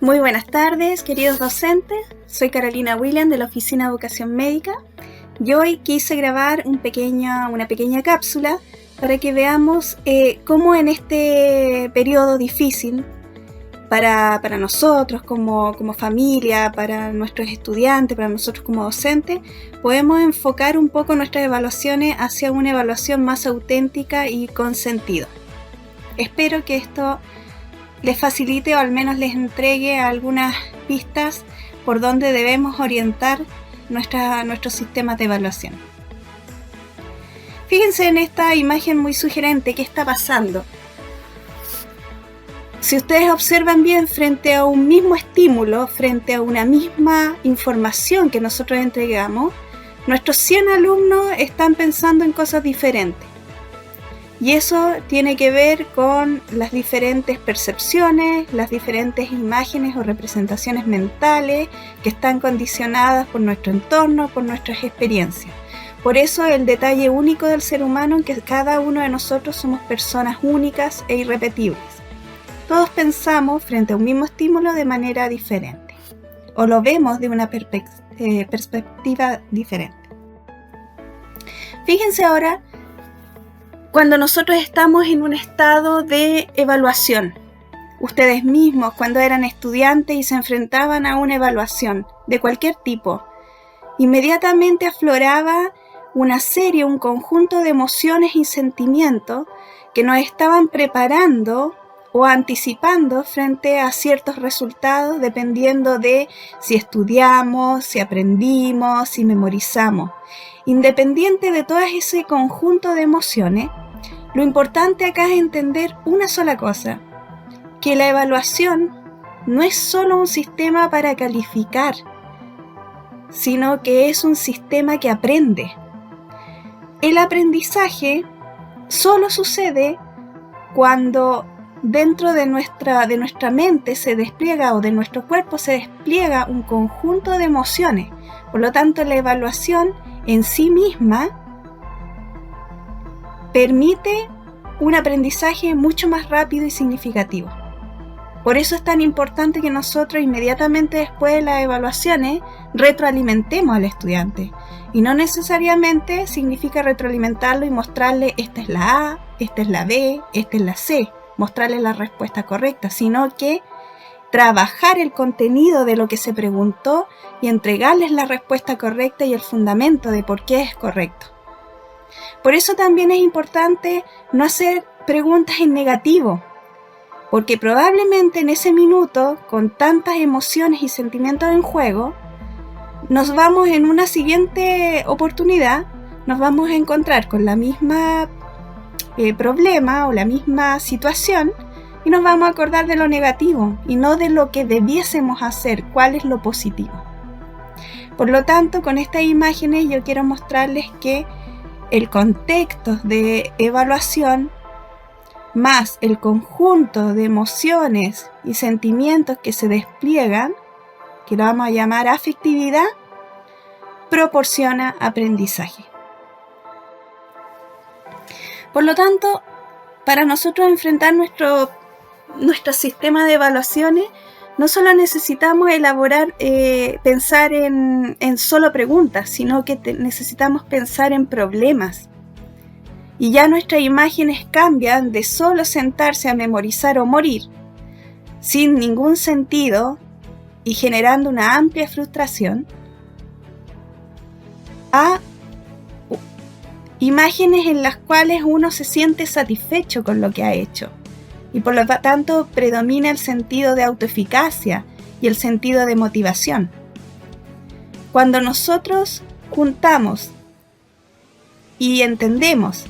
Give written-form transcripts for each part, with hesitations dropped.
Muy buenas tardes, queridos docentes. Soy Carolina William de la Oficina de Educación Médica y hoy quise grabar una pequeña cápsula para que veamos cómo en este periodo difícil para nosotros como familia, para nuestros estudiantes, para nosotros como docentes, podemos enfocar un poco nuestras evaluaciones hacia una evaluación más auténtica y con sentido. Espero que esto les facilite o al menos les entregue algunas pistas por donde debemos orientar nuestros sistemas de evaluación. Fíjense en esta imagen muy sugerente. ¿Qué está pasando? Si ustedes observan bien, frente a un mismo estímulo, frente a una misma información que nosotros entregamos, nuestros 100 alumnos están pensando en cosas diferentes. Y eso tiene que ver con las diferentes percepciones, las diferentes imágenes o representaciones mentales que están condicionadas por nuestro entorno, por nuestras experiencias. Por eso el detalle único del ser humano es que cada uno de nosotros somos personas únicas e irrepetibles. Todos pensamos frente a un mismo estímulo de manera diferente, o lo vemos de una perspectiva diferente. Fíjense ahora, cuando nosotros estamos en un estado de evaluación, ustedes mismos cuando eran estudiantes y se enfrentaban a una evaluación de cualquier tipo, inmediatamente afloraba un conjunto de emociones y sentimientos que nos estaban preparando o anticipando frente a ciertos resultados dependiendo de si estudiamos, si aprendimos, si memorizamos. Independiente de todo ese conjunto de emociones, lo importante acá es entender una sola cosa, que la evaluación no es solo un sistema para calificar, sino que es un sistema que aprende. El aprendizaje solo sucede cuando dentro de nuestra mente se despliega o de nuestro cuerpo se despliega un conjunto de emociones. Por lo tanto, la evaluación en sí misma permite un aprendizaje mucho más rápido y significativo. Por eso es tan importante que nosotros inmediatamente después de las evaluaciones retroalimentemos al estudiante. Y no necesariamente significa retroalimentarlo y mostrarle esta es la A, esta es la B, esta es la C, mostrarle la respuesta correcta, sino que trabajar el contenido de lo que se preguntó y entregarles la respuesta correcta y el fundamento de por qué es correcto. Por eso también es importante no hacer preguntas en negativo, porque probablemente en ese minuto, con tantas emociones y sentimientos en juego, nos vamos en una siguiente oportunidad, nos vamos a encontrar con la misma problema o la misma situación y nos vamos a acordar de lo negativo y no de lo que debiésemos hacer, cuál es lo positivo. Por lo tanto, con estas imágenes yo quiero mostrarles que el contexto de evaluación más el conjunto de emociones y sentimientos que se despliegan, que lo vamos a llamar afectividad, proporciona aprendizaje. Por lo tanto, para nosotros enfrentar nuestro sistema de evaluaciones, no solo necesitamos pensar en solo preguntas, sino que necesitamos pensar en problemas. Y ya nuestras imágenes cambian de solo sentarse a memorizar o morir, sin ningún sentido y generando una amplia frustración, a imágenes en las cuales uno se siente satisfecho con lo que ha hecho y por lo tanto predomina el sentido de autoeficacia y el sentido de motivación. Cuando nosotros juntamos y entendemos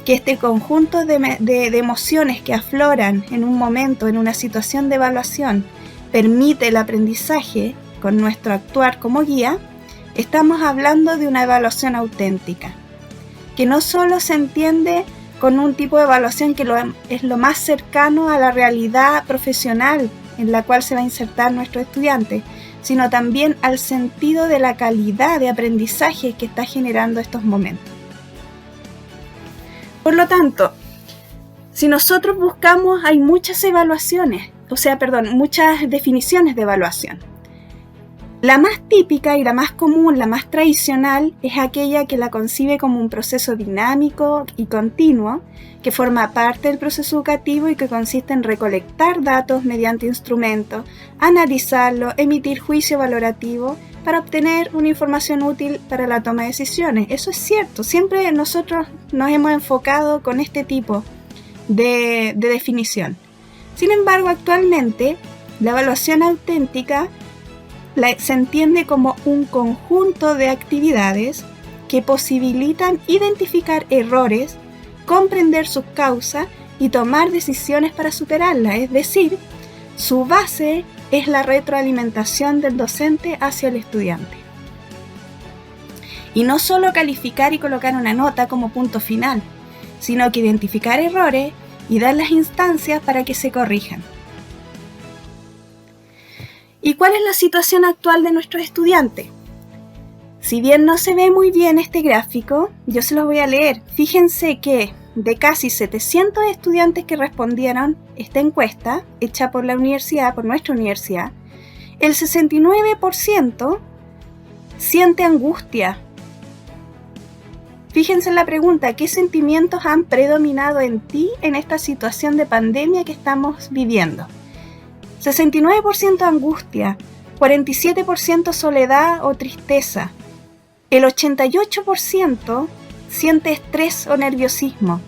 que este conjunto de emociones que afloran en un momento, en una situación de evaluación, permite el aprendizaje con nuestro actuar como guía, estamos hablando de una evaluación auténtica, que no solo se entiende con un tipo de evaluación que es lo más cercano a la realidad profesional en la cual se va a insertar nuestro estudiante, sino también al sentido de la calidad de aprendizaje que está generando estos momentos. Por lo tanto, si nosotros buscamos, hay muchas evaluaciones, muchas definiciones de evaluación. La más típica y la más común, la más tradicional, es aquella que la concibe como un proceso dinámico y continuo que forma parte del proceso educativo y que consiste en recolectar datos mediante instrumentos, analizarlos, emitir juicio valorativo para obtener una información útil para la toma de decisiones. Eso es cierto, siempre nosotros nos hemos enfocado con este tipo de definición. Sin embargo, actualmente, la evaluación auténtica se entiende como un conjunto de actividades que posibilitan identificar errores, comprender sus causas y tomar decisiones para superarlas. Es decir, su base es la retroalimentación del docente hacia el estudiante. Y no solo calificar y colocar una nota como punto final, sino que identificar errores y dar las instancias para que se corrijan. ¿Y cuál es la situación actual de nuestros estudiantes? Si bien no se ve muy bien este gráfico, yo se los voy a leer. Fíjense que de casi 700 estudiantes que respondieron esta encuesta, hecha por nuestra universidad, el 69% siente angustia. Fíjense en la pregunta, ¿qué sentimientos han predominado en ti en esta situación de pandemia que estamos viviendo? 69% angustia, 47% soledad o tristeza, el 88% siente estrés o nerviosismo,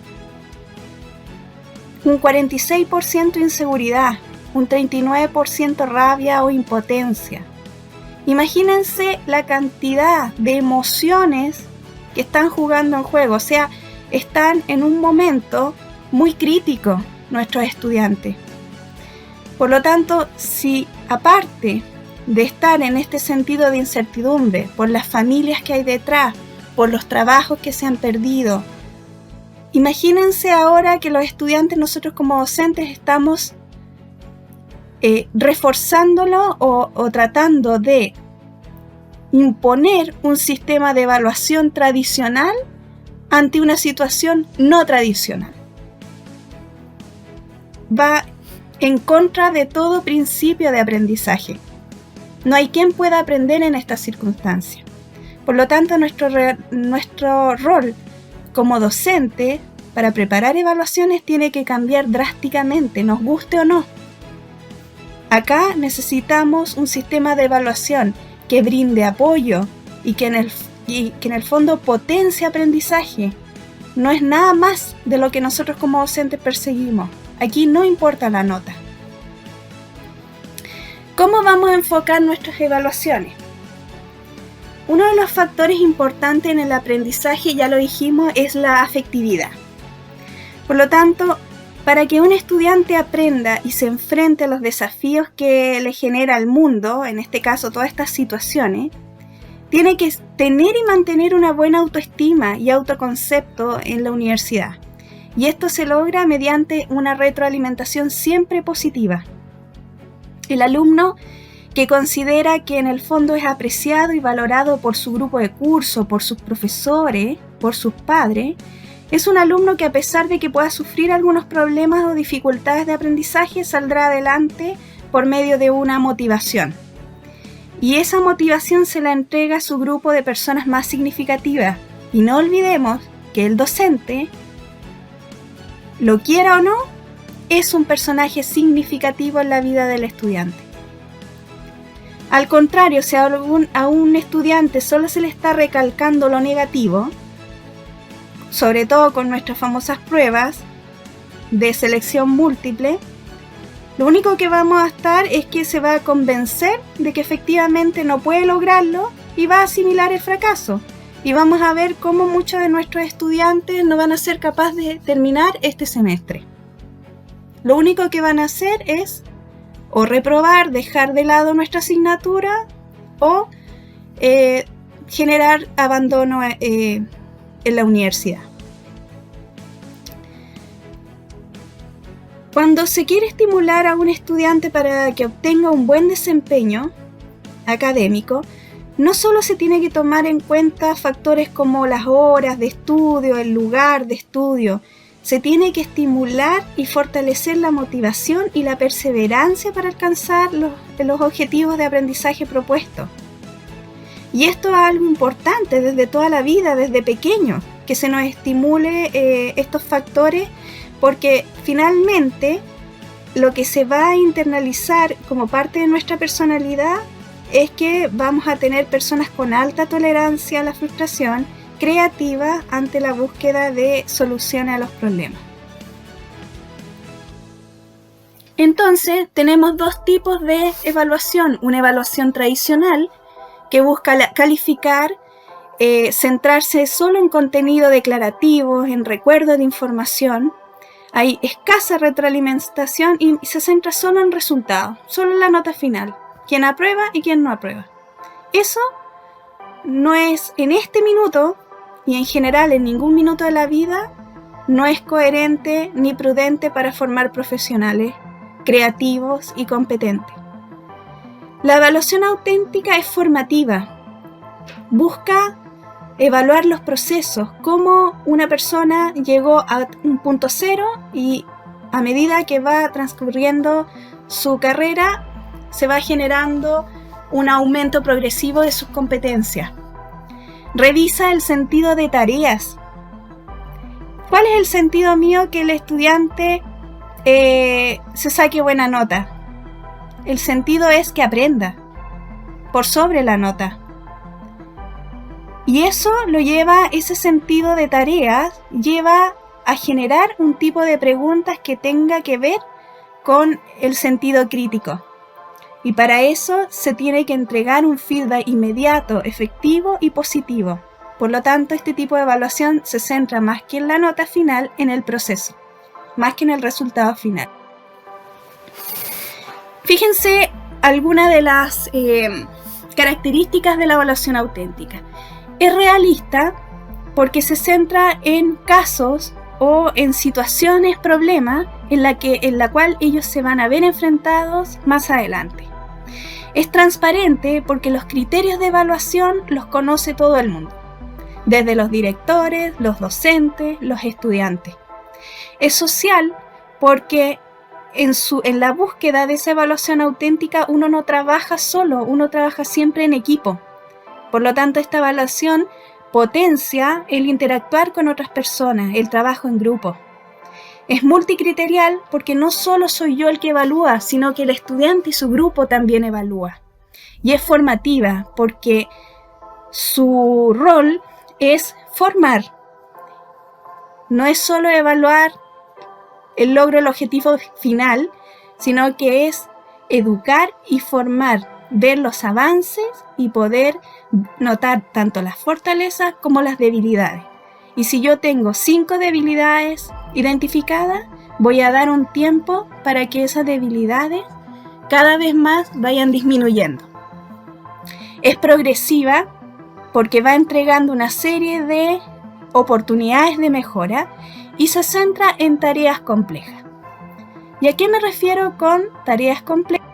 un 46% inseguridad, un 39% rabia o impotencia. Imagínense la cantidad de emociones que están jugando en juego, o sea, están en un momento muy crítico nuestros estudiantes. Por lo tanto, si aparte de estar en este sentido de incertidumbre por las familias que hay detrás, por los trabajos que se han perdido, imagínense ahora que los estudiantes, nosotros como docentes, estamos reforzándolo o tratando de imponer un sistema de evaluación tradicional ante una situación no tradicional. Va en contra de todo principio de aprendizaje. No hay quien pueda aprender en estas circunstancias. Por lo tanto, nuestro rol como docente para preparar evaluaciones tiene que cambiar drásticamente, nos guste o no. Acá necesitamos un sistema de evaluación que brinde apoyo y que en el fondo potencie aprendizaje. No es nada más de lo que nosotros como docentes perseguimos. Aquí no importa la nota. ¿Cómo vamos a enfocar nuestras evaluaciones? Uno de los factores importantes en el aprendizaje, ya lo dijimos, es la afectividad. Por lo tanto, para que un estudiante aprenda y se enfrente a los desafíos que le genera el mundo, en este caso todas estas situaciones, tiene que tener y mantener una buena autoestima y autoconcepto en la universidad. Y esto se logra mediante una retroalimentación siempre positiva. El alumno que considera que en el fondo es apreciado y valorado por su grupo de curso, por sus profesores, por sus padres, es un alumno que, a pesar de que pueda sufrir algunos problemas o dificultades de aprendizaje, saldrá adelante por medio de una motivación. Y esa motivación se la entrega a su grupo de personas más significativas. Y no olvidemos que el docente, lo quiera o no, es un personaje significativo en la vida del estudiante. Al contrario, si a un estudiante solo se le está recalcando lo negativo, sobre todo con nuestras famosas pruebas de selección múltiple, lo único que vamos a estar es que se va a convencer de que efectivamente no puede lograrlo y va a asimilar el fracaso. Y vamos a ver cómo muchos de nuestros estudiantes no van a ser capaces de terminar este semestre. Lo único que van a hacer es o reprobar, dejar de lado nuestra asignatura o generar abandono en la universidad. Cuando se quiere estimular a un estudiante para que obtenga un buen desempeño académico, no solo se tiene que tomar en cuenta factores como las horas de estudio, el lugar de estudio, se tiene que estimular y fortalecer la motivación y la perseverancia para alcanzar los objetivos de aprendizaje propuestos. Y esto es algo importante desde toda la vida, desde pequeño, que se nos estimule estos factores, porque finalmente lo que se va a internalizar como parte de nuestra personalidad es que vamos a tener personas con alta tolerancia a la frustración, creativas ante la búsqueda de soluciones a los problemas. Entonces, tenemos dos tipos de evaluación. Una evaluación tradicional, que busca calificar, centrarse solo en contenido declarativo, en recuerdo de información. Hay escasa retroalimentación y se centra solo en resultados, solo en la nota final, quién aprueba y quién no aprueba. Eso no es, en este minuto y en general en ningún minuto de la vida, no es coherente ni prudente para formar profesionales creativos y competentes. La evaluación auténtica es formativa, busca evaluar los procesos, cómo una persona llegó a un punto cero y a medida que va transcurriendo su carrera se va generando un aumento progresivo de sus competencias. Revisa el sentido de tareas. ¿Cuál es el sentido mío que el estudiante se saque buena nota? El sentido es que aprenda por sobre la nota. Y eso lo lleva, ese sentido de tareas, lleva a generar un tipo de preguntas que tenga que ver con el sentido crítico. Y para eso se tiene que entregar un feedback inmediato, efectivo y positivo. Por lo tanto, este tipo de evaluación se centra más que en la nota final, en el proceso, más que en el resultado final. Fíjense algunas de las características de la evaluación auténtica. Es realista porque se centra en casos o en situaciones, problemas, en la cual ellos se van a ver enfrentados más adelante. Es transparente porque los criterios de evaluación los conoce todo el mundo, desde los directores, los docentes, los estudiantes. Es social porque en la búsqueda de esa evaluación auténtica uno no trabaja solo, uno trabaja siempre en equipo. Por lo tanto, esta evaluación potencia el interactuar con otras personas, el trabajo en grupo. Es multicriterial porque no solo soy yo el que evalúa, sino que el estudiante y su grupo también evalúa. Y es formativa porque su rol es formar. No es solo evaluar el logro del objetivo final, sino que es educar y formar, ver los avances y poder notar tanto las fortalezas como las debilidades. Y si yo tengo 5 debilidades identificadas, voy a dar un tiempo para que esas debilidades cada vez más vayan disminuyendo. Es progresiva porque va entregando una serie de oportunidades de mejora y se centra en tareas complejas. ¿Y a qué me refiero con tareas complejas?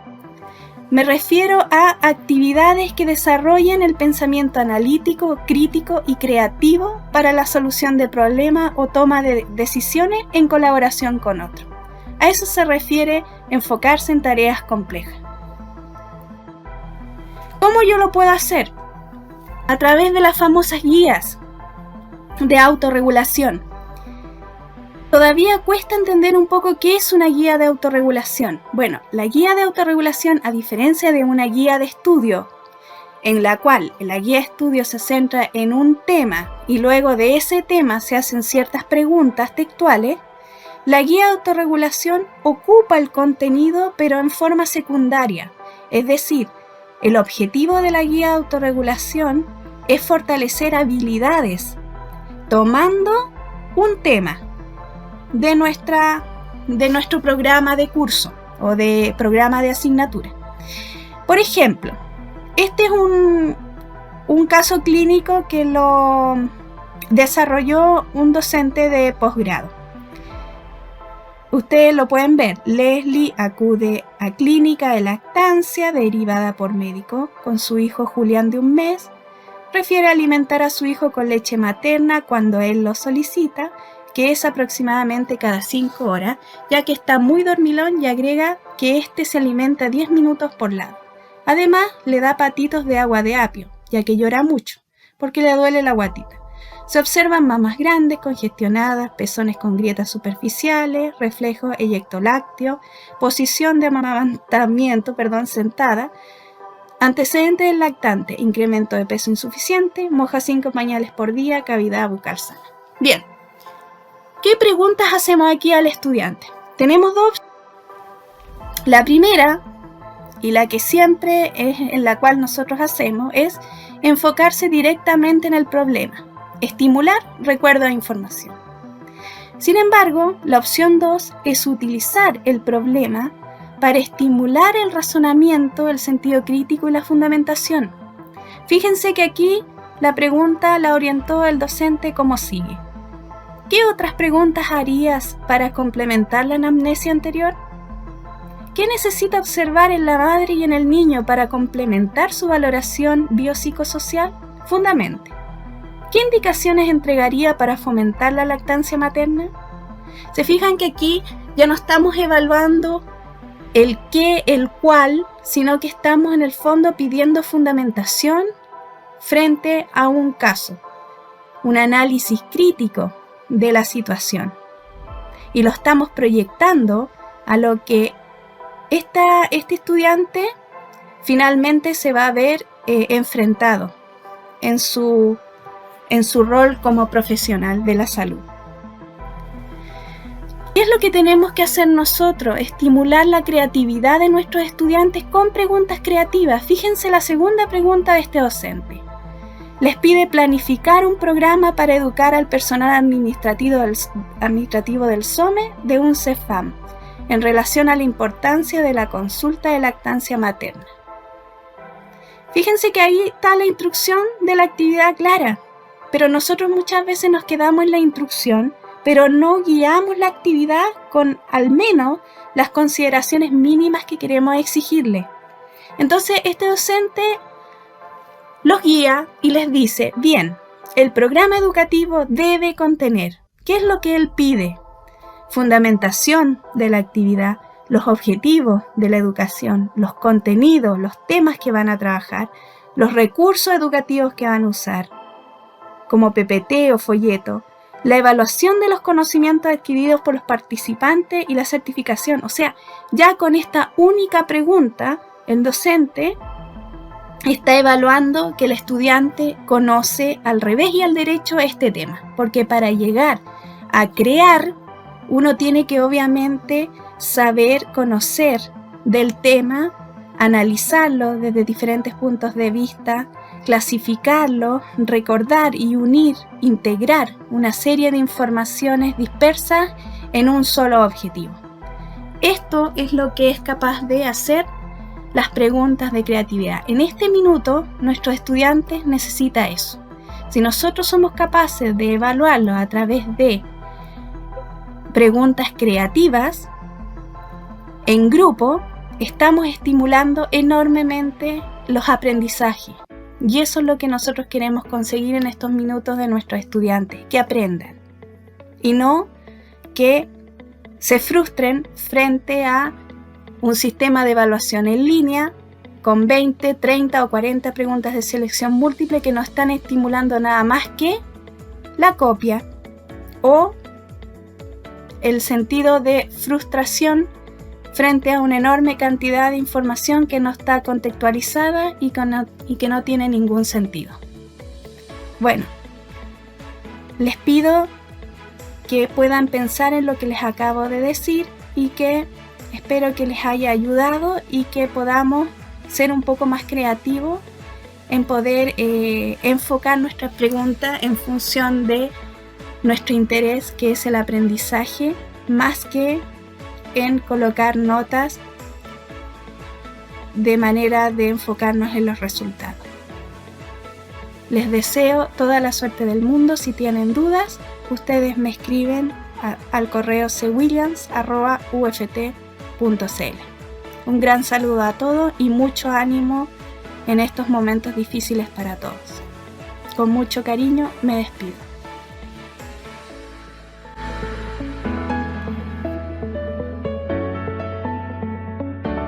Me refiero a actividades que desarrollen el pensamiento analítico, crítico y creativo para la solución de problemas o toma de decisiones en colaboración con otros. A eso se refiere enfocarse en tareas complejas. ¿Cómo yo lo puedo hacer? A través de las famosas guías de autorregulación. Todavía cuesta entender un poco qué es una guía de autorregulación. Bueno, la guía de autorregulación, a diferencia de una guía de estudio, en la cual la guía de estudio se centra en un tema y luego de ese tema se hacen ciertas preguntas textuales, la guía de autorregulación ocupa el contenido pero en forma secundaria. Es decir, el objetivo de la guía de autorregulación es fortalecer habilidades, tomando un tema de nuestro programa de curso o de programa de asignatura. Por ejemplo, este es un caso clínico que lo desarrolló un docente de posgrado. Ustedes lo pueden ver. Leslie acude a clínica de lactancia derivada por médico con su hijo Julián de 1 mes. Prefiere alimentar a su hijo con leche materna cuando él lo solicita que es aproximadamente cada 5 horas, ya que está muy dormilón, y agrega que este se alimenta 10 minutos por lado. Además, le da patitos de agua de apio, ya que llora mucho, porque le duele la guatita. Se observan mamas grandes, congestionadas, pezones con grietas superficiales, reflejo eyectolácteo, posición de amamantamiento, sentada, antecedentes del lactante, incremento de peso insuficiente, moja 5 pañales por día, cavidad bucal sana. Bien, ¿qué preguntas hacemos aquí al estudiante? Tenemos dos. La primera, y la que siempre es en la cual nosotros hacemos, es enfocarse directamente en el problema, estimular recuerdo de información. Sin embargo, la opción 2 es utilizar el problema para estimular el razonamiento, el sentido crítico y la fundamentación. Fíjense que aquí la pregunta la orientó el docente como sigue. ¿Qué otras preguntas harías para complementar la anamnesia anterior? ¿Qué necesita observar en la madre y en el niño para complementar su valoración biopsicosocial? Fundamente. ¿Qué indicaciones entregaría para fomentar la lactancia materna? ¿Se fijan que aquí ya no estamos evaluando el qué, el cuál, sino que estamos en el fondo pidiendo fundamentación frente a un caso, un análisis crítico de la situación? Y lo estamos proyectando a lo que este estudiante finalmente se va a ver enfrentado en su rol como profesional de la salud. ¿Qué es lo que tenemos que hacer nosotros? Estimular la creatividad de nuestros estudiantes con preguntas creativas. Fíjense la segunda pregunta de este docente. Les pide planificar un programa para educar al personal administrativo del SOME de un CEFAM en relación a la importancia de la consulta de lactancia materna. Fíjense que ahí está la instrucción de la actividad clara, pero nosotros muchas veces nos quedamos en la instrucción, pero no guiamos la actividad con al menos las consideraciones mínimas que queremos exigirle. Entonces este docente los guía y les dice, bien, el programa educativo debe contener, ¿qué es lo que él pide? Fundamentación de la actividad, los objetivos de la educación, los contenidos, los temas que van a trabajar, los recursos educativos que van a usar, como PPT o folleto, la evaluación de los conocimientos adquiridos por los participantes y la certificación. O sea, ya con esta única pregunta, el docente está evaluando que el estudiante conoce al revés y al derecho este tema, porque para llegar a crear, uno tiene que obviamente saber conocer del tema, analizarlo desde diferentes puntos de vista, clasificarlo, recordar y unir, integrar una serie de informaciones dispersas en un solo objetivo. Esto es lo que es capaz de hacer las preguntas de creatividad. En este minuto, nuestros estudiantes necesitan eso. Si nosotros somos capaces de evaluarlo a través de preguntas creativas, en grupo, estamos estimulando enormemente los aprendizajes. Y eso es lo que nosotros queremos conseguir en estos minutos de nuestros estudiantes, que aprendan. Y no que se frustren frente a un sistema de evaluación en línea con 20, 30 o 40 preguntas de selección múltiple que no están estimulando nada más que la copia o el sentido de frustración frente a una enorme cantidad de información que no está contextualizada y que no tiene ningún sentido. Bueno, les pido que puedan pensar en lo que les acabo de decir y que espero que les haya ayudado y que podamos ser un poco más creativos en poder enfocar nuestras preguntas en función de nuestro interés, que es el aprendizaje, más que en colocar notas de manera de enfocarnos en los resultados. Les deseo toda la suerte del mundo. Si tienen dudas, ustedes me escriben al correo cwilliams@uft.cl. Un gran saludo a todos y mucho ánimo en estos momentos difíciles para todos. Con mucho cariño me despido.